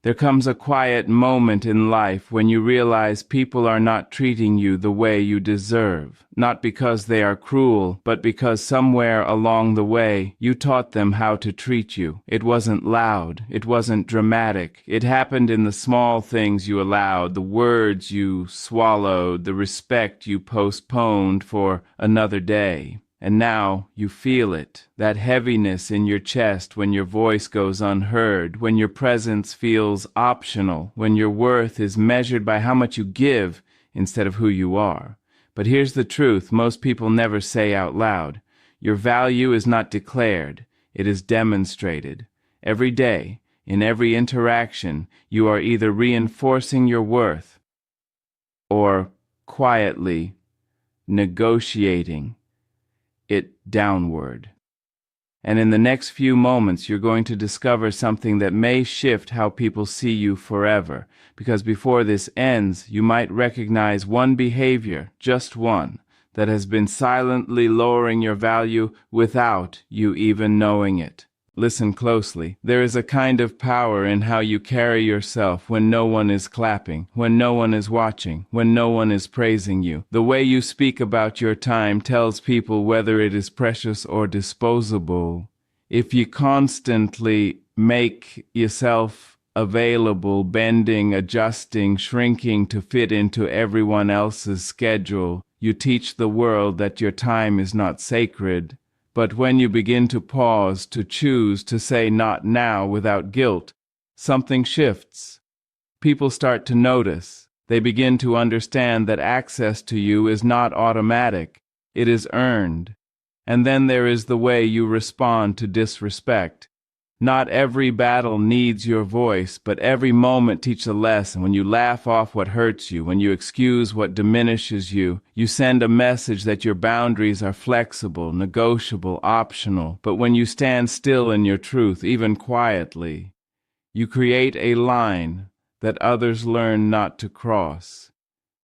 There comes a quiet moment in life when you realize people are not treating you the way you deserve, not because they are cruel, but because somewhere along the way you taught them how to treat you. It wasn't loud, it wasn't dramatic. It happened in the small things you allowed, the words you swallowed, the respect you postponed for another day. And now you feel it, that heaviness in your chest when your voice goes unheard, when your presence feels optional, when your worth is measured by how much you give instead of who you are. But here's the truth most people never say out loud. Your value is not declared, it is demonstrated. Every day, in every interaction, you are either reinforcing your worth or quietly negotiating it downward. And in the next few moments, you're going to discover something that may shift how people see you forever. Because before this ends, you might recognize one behavior, just one, that has been silently lowering your value without you even knowing it. Listen closely. There is a kind of power in how you carry yourself when no one is clapping, when no one is watching, when no one is praising you. The way you speak about your time tells people whether it is precious or disposable. If you constantly make yourself available, bending, adjusting, shrinking to fit into everyone else's schedule, you teach the world that your time is not sacred. But when you begin to pause, to choose, to say not now without guilt, something shifts. People start to notice. They begin to understand that access to you is not automatic. It is earned. And then there is the way you respond to disrespect. Not every battle needs your voice, but every moment teaches a lesson. When you laugh off what hurts you, when you excuse what diminishes you, you send a message that your boundaries are flexible, negotiable, optional. But when you stand still in your truth, even quietly, you create a line that others learn not to cross.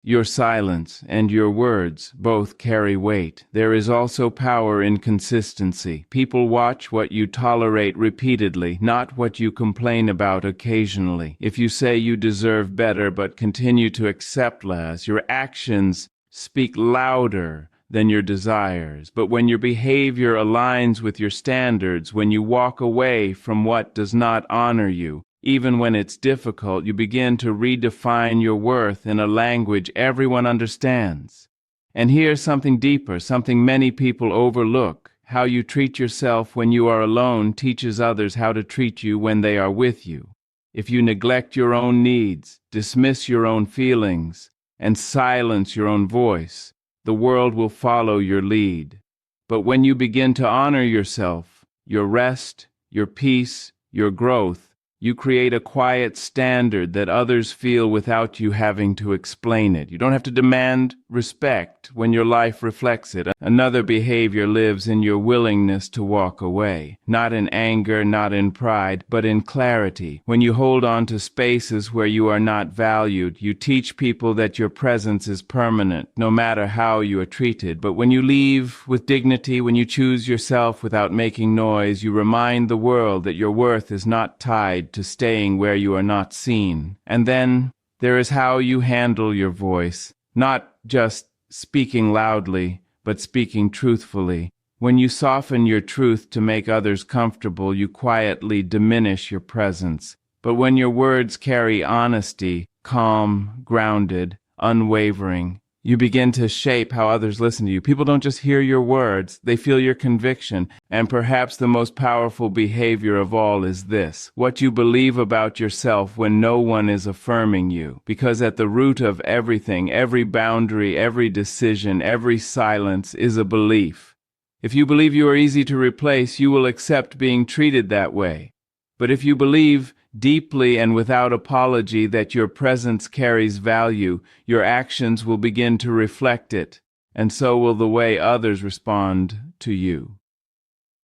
Your silence and your words both carry weight. There is also power in consistency. People watch what you tolerate repeatedly, not what you complain about occasionally. If you say you deserve better but continue to accept less, your actions speak louder than your desires. But when your behavior aligns with your standards, when you walk away from what does not honor you, even when it's difficult, you begin to redefine your worth in a language everyone understands. And here's something deeper, something many people overlook. How you treat yourself when you are alone teaches others how to treat you when they are with you. If you neglect your own needs, dismiss your own feelings, and silence your own voice, the world will follow your lead. But when you begin to honor yourself, your rest, your peace, your growth, you create a quiet standard that others feel without you having to explain it. You don't have to demand respect when your life reflects it. Another behavior lives in your willingness to walk away, not in anger, not in pride, but in clarity. When you hold on to spaces where you are not valued, you teach people that your presence is permanent, no matter how you are treated. But when you leave with dignity, when you choose yourself without making noise, you remind the world that your worth is not tied to staying where you are not seen. And then there is how you handle your voice, not just speaking loudly, but speaking truthfully. When you soften your truth to make others comfortable, you quietly diminish your presence. But when your words carry honesty, calm, grounded, unwavering, you begin to shape how others listen to you. People don't just hear your words, they feel your conviction. And perhaps the most powerful behavior of all is this: what you believe about yourself when no one is affirming you. Because at the root of everything, every boundary, every decision, every silence is a belief. If you believe you are easy to replace, you will accept being treated that way. But if you believe deeply and without apology that your presence carries value, your actions will begin to reflect it, and so will the way others respond to you.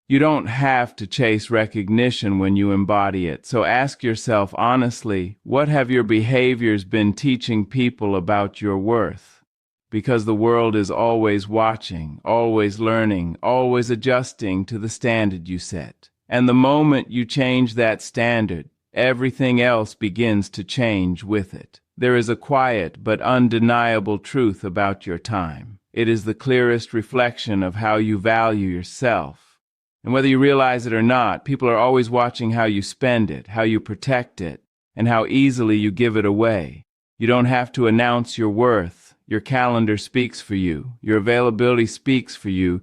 You don't have to chase recognition when you embody it, so ask yourself honestly, what have your behaviors been teaching people about your worth? Because the world is always watching, always learning, always adjusting to the standard you set. And the moment you change that standard, everything else begins to change with it. There is a quiet but undeniable truth about your time. It is the clearest reflection of how you value yourself. And whether you realize it or not, people are always watching how you spend it, how you protect it, and how easily you give it away. You don't have to announce your worth. Your calendar speaks for you. Your availability speaks for you.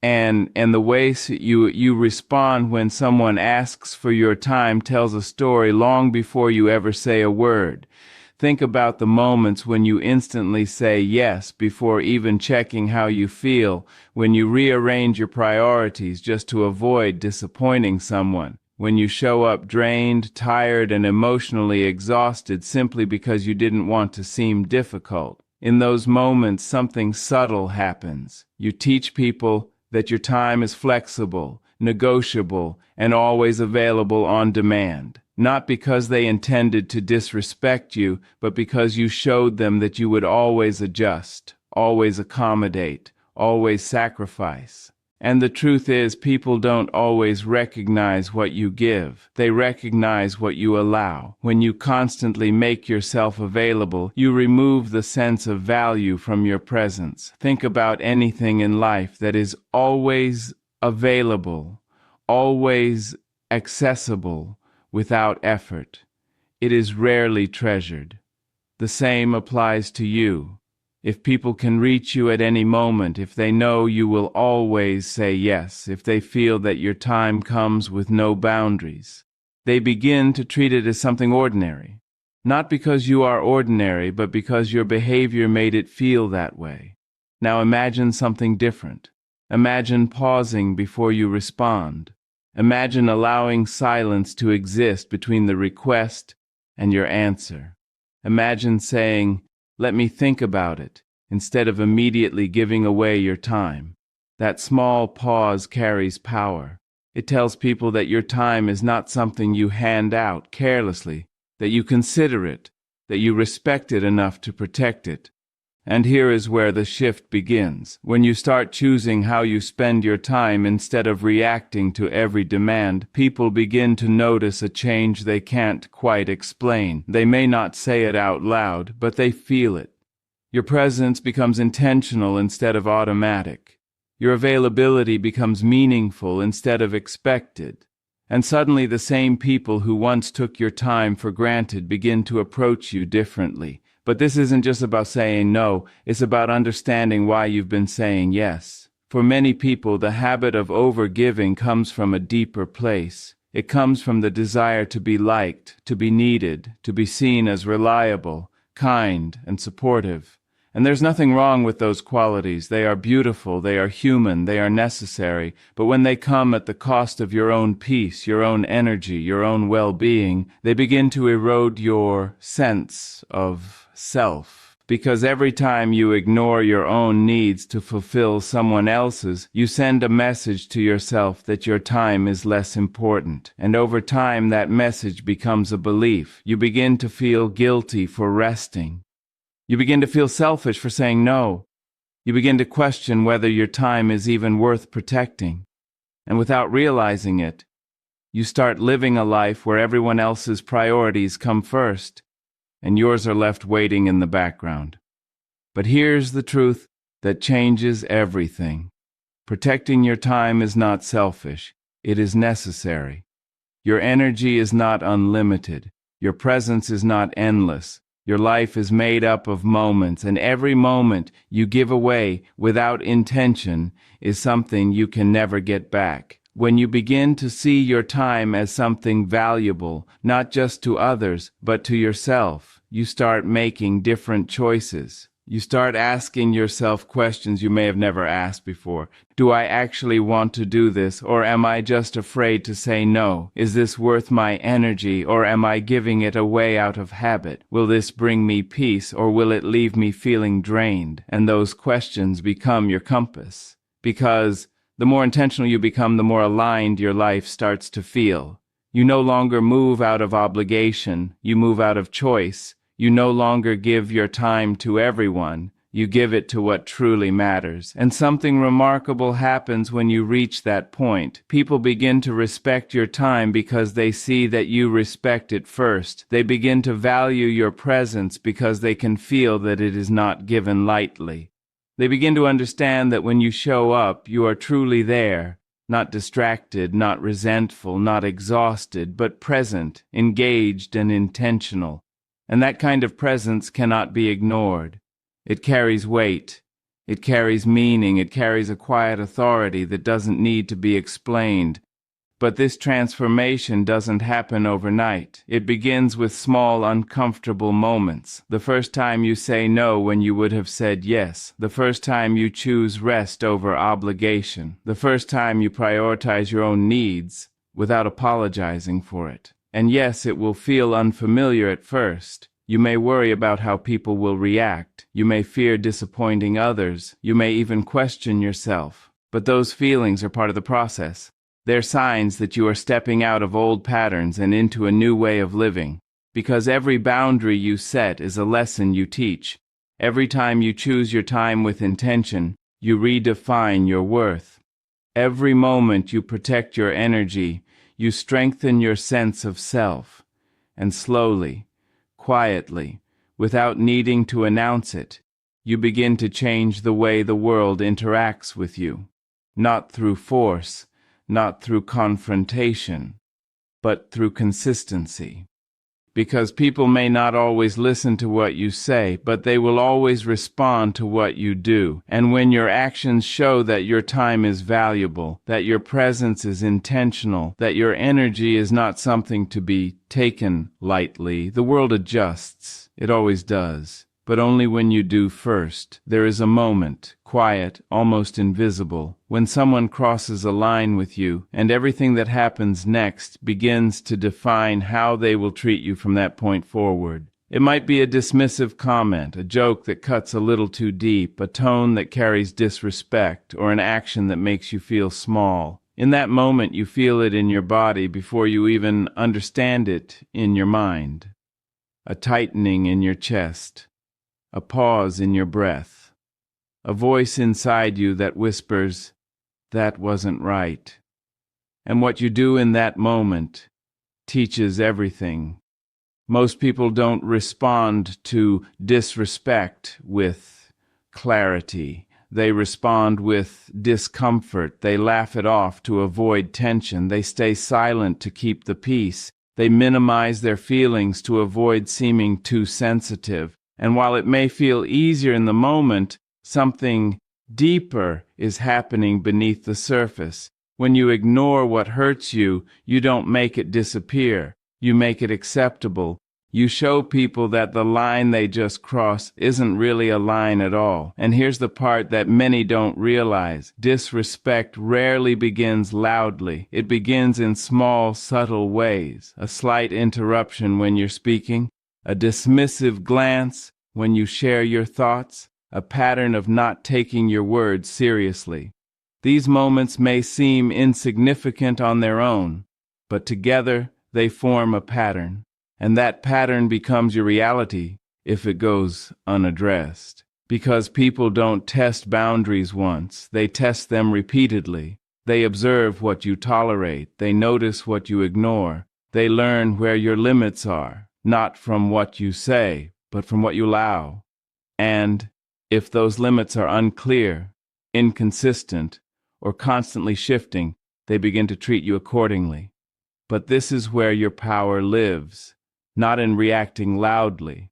And the way you respond when someone asks for your time tells a story long before you ever say a word. Think about the moments when you instantly say yes before even checking how you feel, when you rearrange your priorities just to avoid disappointing someone, when you show up drained, tired, and emotionally exhausted simply because you didn't want to seem difficult. In those moments, something subtle happens. You teach people that your time is flexible, negotiable, and always available on demand. Not because they intended to disrespect you, but because you showed them that you would always adjust, always accommodate, always sacrifice. And the truth is, people don't always recognize what you give. They recognize what you allow. When you constantly make yourself available, you remove the sense of value from your presence. Think about anything in life that is always available, always accessible, without effort. It is rarely treasured. The same applies to you. If people can reach you at any moment, if they know you will always say yes, if they feel that your time comes with no boundaries, they begin to treat it as something ordinary. Not because you are ordinary, but because your behavior made it feel that way. Now imagine something different. Imagine pausing before you respond. Imagine allowing silence to exist between the request and your answer. Imagine saying, "Let me think about it," instead of immediately giving away your time. That small pause carries power. It tells people that your time is not something you hand out carelessly, that you consider it, that you respect it enough to protect it. And here is where the shift begins. When you start choosing how you spend your time instead of reacting to every demand, people begin to notice a change they can't quite explain. They may not say it out loud, but they feel it. Your presence becomes intentional instead of automatic. Your availability becomes meaningful instead of expected. And suddenly the same people who once took your time for granted begin to approach you differently. But this isn't just about saying no, it's about understanding why you've been saying yes. For many people, the habit of overgiving comes from a deeper place. It comes from the desire to be liked, to be needed, to be seen as reliable, kind, and supportive. And there's nothing wrong with those qualities. They are beautiful, they are human, they are necessary. But when they come at the cost of your own peace, your own energy, your own well-being, they begin to erode your sense of self. Because every time you ignore your own needs to fulfill someone else's, you send a message to yourself that your time is less important. And over time, that message becomes a belief. You begin to feel guilty for resting. You begin to feel selfish for saying no. You begin to question whether your time is even worth protecting. And without realizing it, you start living a life where everyone else's priorities come first, and yours are left waiting in the background. But here's the truth that changes everything. Protecting your time is not selfish. It is necessary. Your energy is not unlimited. Your presence is not endless. Your life is made up of moments, and every moment you give away without intention is something you can never get back. When you begin to see your time as something valuable, not just to others, but to yourself, you start making different choices. You start asking yourself questions you may have never asked before. Do I actually want to do this, or am I just afraid to say no? Is this worth my energy, or am I giving it away out of habit? Will this bring me peace, or will it leave me feeling drained? And those questions become your compass. Because the more intentional you become, the more aligned your life starts to feel. You no longer move out of obligation, you move out of choice. You no longer give your time to everyone. You give it to what truly matters. And something remarkable happens when you reach that point. People begin to respect your time because they see that you respect it first. They begin to value your presence because they can feel that it is not given lightly. They begin to understand that when you show up, you are truly there, not distracted, not resentful, not exhausted, but present, engaged, and intentional. And that kind of presence cannot be ignored. It carries weight. It carries meaning. It carries a quiet authority that doesn't need to be explained. But this transformation doesn't happen overnight. It begins with small, uncomfortable moments. The first time you say no when you would have said yes. The first time you choose rest over obligation. The first time you prioritize your own needs without apologizing for it. And yes, it will feel unfamiliar at first. You may worry about how people will react. You may fear disappointing others. You may even question yourself. But those feelings are part of the process. They're signs that you are stepping out of old patterns and into a new way of living. Because every boundary you set is a lesson you teach. Every time you choose your time with intention, you redefine your worth. Every moment you protect your energy, you strengthen your sense of self. And slowly, quietly, without needing to announce it, you begin to change the way the world interacts with you. Not through force, not through confrontation, but through consistency. Because people may not always listen to what you say, but they will always respond to what you do. And when your actions show that your time is valuable, that your presence is intentional, that your energy is not something to be taken lightly, the world adjusts. It always does. But only when you do first. There is a moment, quiet, almost invisible, when someone crosses a line with you, and everything that happens next begins to define how they will treat you from that point forward. It might be a dismissive comment, a joke that cuts a little too deep, a tone that carries disrespect, or an action that makes you feel small. In that moment, you feel it in your body before you even understand it in your mind. A tightening in your chest. A pause in your breath, a voice inside you that whispers, "That wasn't right." And what you do in that moment teaches everything. Most people don't respond to disrespect with clarity. They respond with discomfort. They laugh it off to avoid tension. They stay silent to keep the peace. They minimize their feelings to avoid seeming too sensitive. And while it may feel easier in the moment, something deeper is happening beneath the surface. When you ignore what hurts you, you don't make it disappear. You make it acceptable. You show people that the line they just crossed isn't really a line at all. And here's the part that many don't realize. Disrespect rarely begins loudly. It begins in small, subtle ways. A slight interruption when you're speaking, a dismissive glance when you share your thoughts, a pattern of not taking your words seriously. These moments may seem insignificant on their own, but together they form a pattern, and that pattern becomes your reality if it goes unaddressed. Because people don't test boundaries once, they test them repeatedly. They observe what you tolerate, they notice what you ignore, they learn where your limits are. Not from what you say, but from what you allow. And if those limits are unclear, inconsistent, or constantly shifting, they begin to treat you accordingly. But this is where your power lives, not in reacting loudly,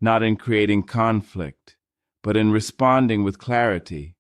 not in creating conflict, but in responding with clarity.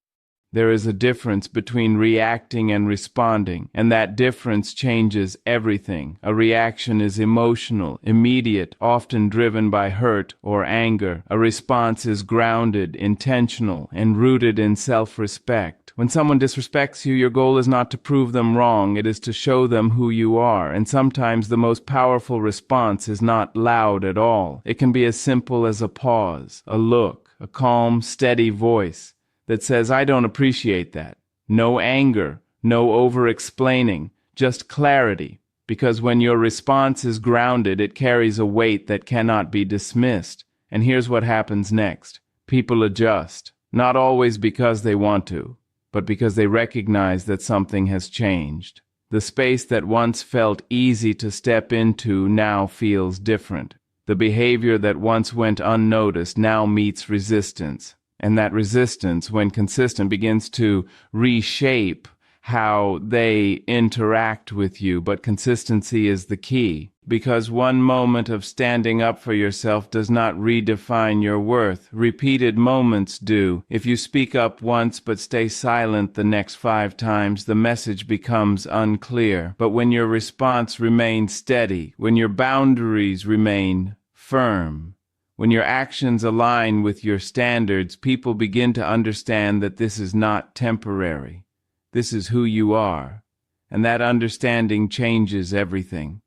There is a difference between reacting and responding, and that difference changes everything. A reaction is emotional, immediate, often driven by hurt or anger. A response is grounded, intentional, and rooted in self-respect. When someone disrespects you, your goal is not to prove them wrong, it is to show them who you are. And sometimes the most powerful response is not loud at all. It can be as simple as a pause, a look, a calm, steady voice that says, "I don't appreciate that." No anger, no over-explaining, just clarity. Because when your response is grounded, it carries a weight that cannot be dismissed. And here's what happens next. People adjust, not always because they want to, but because they recognize that something has changed. The space that once felt easy to step into now feels different. The behavior that once went unnoticed now meets resistance. And that resistance, when consistent, begins to reshape how they interact with you. But consistency is the key, because one moment of standing up for yourself does not redefine your worth. Repeated moments do. If you speak up once but stay silent the next 5 times, the message becomes unclear. But when your response remains steady, when your boundaries remain firm, when your actions align with your standards, people begin to understand that this is not temporary. This is who you are. And that understanding changes everything.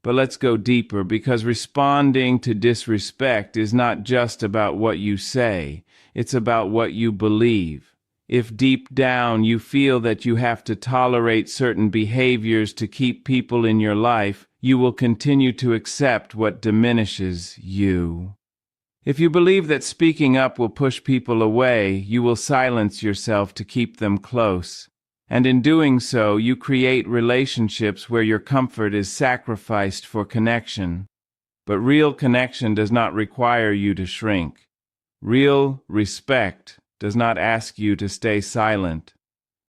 But let's go deeper, because responding to disrespect is not just about what you say, it's about what you believe. If deep down you feel that you have to tolerate certain behaviors to keep people in your life, you will continue to accept what diminishes you. If you believe that speaking up will push people away, you will silence yourself to keep them close. And in doing so, you create relationships where your comfort is sacrificed for connection. But real connection does not require you to shrink. Real respect does not ask you to stay silent.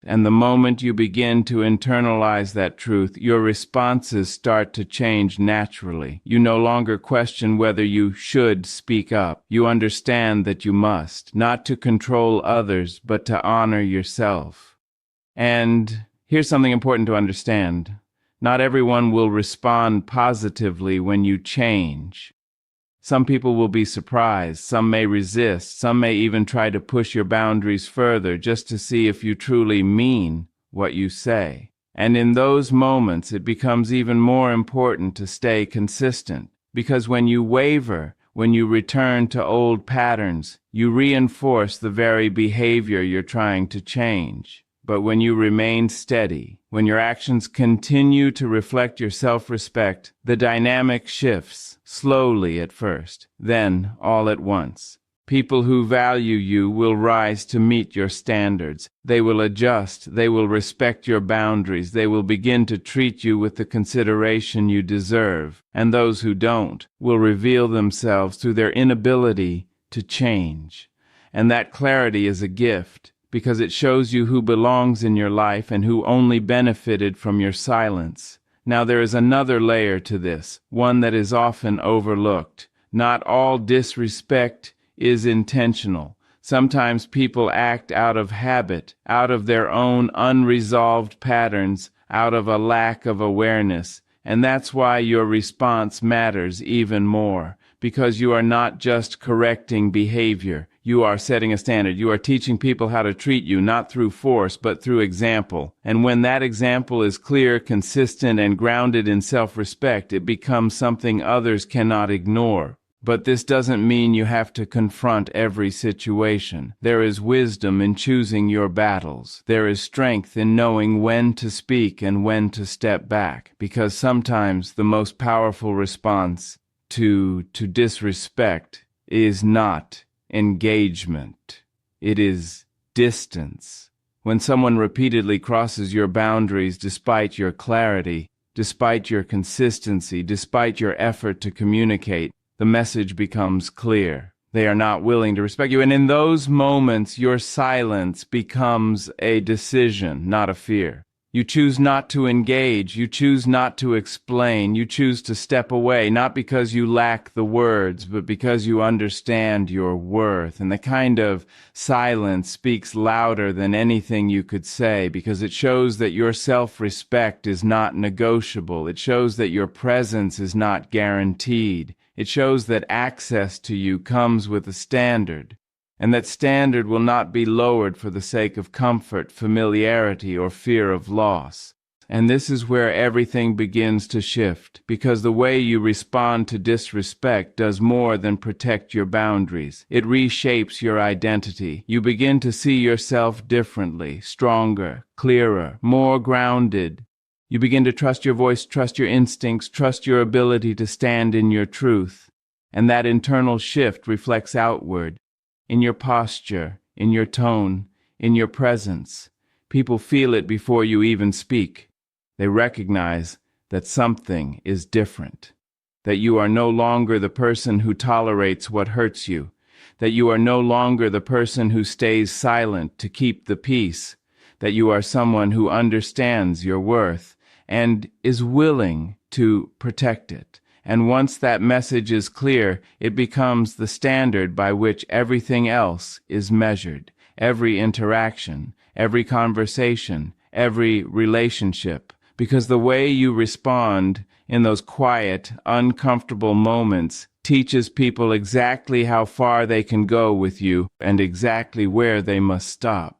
And the moment you begin to internalize that truth, your responses start to change naturally. You no longer question whether you should speak up. You understand that you must, not to control others, but to honor yourself. And here's something important to understand. Not everyone will respond positively when you change. Some people will be surprised, some may resist, some may even try to push your boundaries further just to see if you truly mean what you say. And in those moments, it becomes even more important to stay consistent, because when you waver, when you return to old patterns, you reinforce the very behavior you're trying to change. But when you remain steady, when your actions continue to reflect your self-respect, the dynamic shifts, slowly at first, then all at once. People who value you will rise to meet your standards. They will adjust, they will respect your boundaries, they will begin to treat you with the consideration you deserve. And those who don't will reveal themselves through their inability to change. And that clarity is a gift, because it shows you who belongs in your life and who only benefited from your silence. Now there is another layer to this, one that is often overlooked. Not all disrespect is intentional. Sometimes people act out of habit, out of their own unresolved patterns, out of a lack of awareness. And that's why your response matters even more, because you are not just correcting behavior. You are setting a standard. You are teaching people how to treat you, not through force, but through example. And when that example is clear, consistent, and grounded in self-respect, it becomes something others cannot ignore. But this doesn't mean you have to confront every situation. There is wisdom in choosing your battles. There is strength in knowing when to speak and when to step back, because sometimes the most powerful response to disrespect is not engagement. It is distance. When someone repeatedly crosses your boundaries despite your clarity, despite your consistency, despite your effort to communicate, the message becomes clear. They are not willing to respect you. And in those moments, your silence becomes a decision, not a fear. You choose not to engage. You choose not to explain. You choose to step away, not because you lack the words, but because you understand your worth. And the kind of silence speaks louder than anything you could say, because it shows that your self-respect is not negotiable. It shows that your presence is not guaranteed. It shows that access to you comes with a standard, and that standard will not be lowered for the sake of comfort, familiarity, or fear of loss. And this is where everything begins to shift, because the way you respond to disrespect does more than protect your boundaries. It reshapes your identity. You begin to see yourself differently, stronger, clearer, more grounded. You begin to trust your voice, trust your instincts, trust your ability to stand in your truth. And that internal shift reflects outward. in your posture, in your tone, in your presence. People feel it before you even speak. They recognize that something is different, that you are no longer the person who tolerates what hurts you, that you are no longer the person who stays silent to keep the peace, that you are someone who understands your worth and is willing to protect it. And once that message is clear, it becomes the standard by which everything else is measured. Every interaction, every conversation, every relationship. Because the way you respond in those quiet, uncomfortable moments teaches people exactly how far they can go with you and exactly where they must stop.